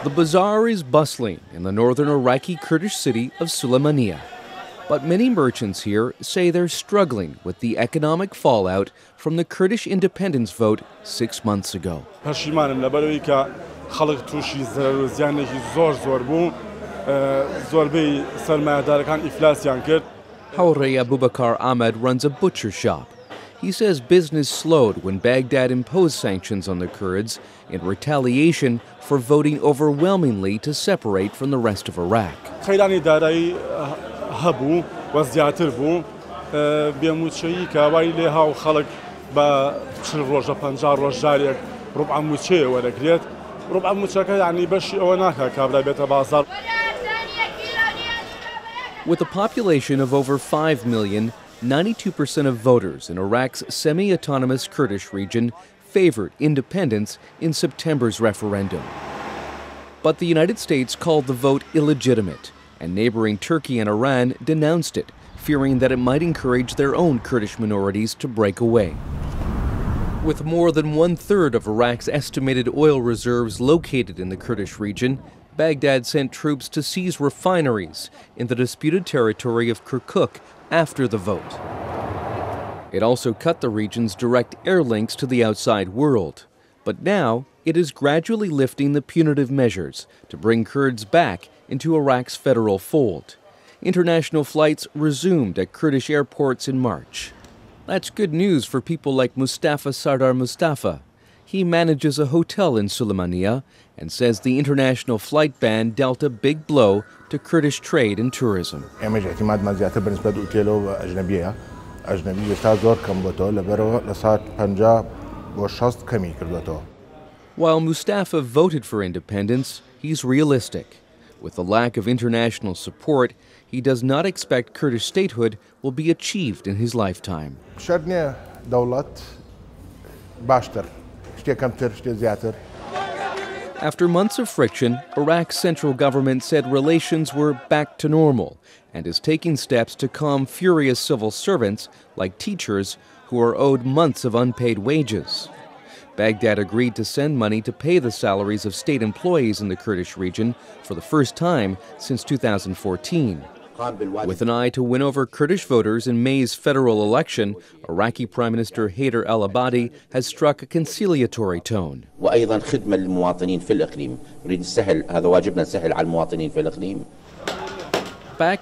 The bazaar is bustling in the northern Iraqi Kurdish city of Sulaymaniyah. But many merchants here say they're struggling with the economic fallout from the Kurdish independence vote 6 months ago. Hawreya Abubakar Ahmed runs a butcher shop. He says business slowed when Baghdad imposed sanctions on the Kurds in retaliation for voting overwhelmingly to separate from the rest of Iraq. With a population of over 5 million, 92% of voters in Iraq's semi-autonomous Kurdish region favored independence in September's referendum. But the United States called the vote illegitimate, and neighboring Turkey and Iran denounced it, fearing that it might encourage their own Kurdish minorities to break away. With more than 1/3 of Iraq's estimated oil reserves located in the Kurdish region, Baghdad sent troops to seize refineries in the disputed territory of Kirkuk after the vote. It also cut the region's direct air links to the outside world. But now it is gradually lifting the punitive measures to bring Kurds back into Iraq's federal fold. International flights resumed at Kurdish airports in March. That's good news for people like Mustafa Sardar Mustafa. He manages a hotel in Sulaymaniyah and says the international flight ban dealt a big blow to Kurdish trade and tourism. While Mustafa voted for independence, he's realistic. With the lack of international support, he does not expect Kurdish statehood will be achieved in his lifetime. After months of friction, Iraq's central government said relations were back to normal and is taking steps to calm furious civil servants like teachers who are owed months of unpaid wages. Baghdad agreed to send money to pay the salaries of state employees in the Kurdish region for the first time since 2014. With an eye to win over Kurdish voters in May's federal election, Iraqi Prime Minister Haider al-Abadi has struck a conciliatory tone. Back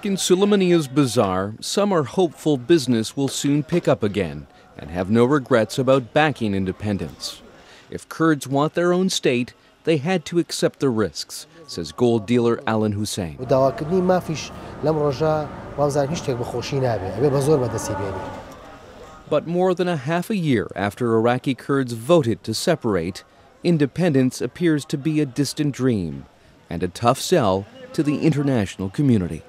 in Sulaymaniyah's bazaar, some are hopeful business will soon pick up again and have no regrets about backing independence. If Kurds want their own state, they had to accept the risks, says gold dealer Alan Hussein. But more than a half a year after Iraqi Kurds voted to separate, independence appears to be a distant dream and a tough sell to the international community.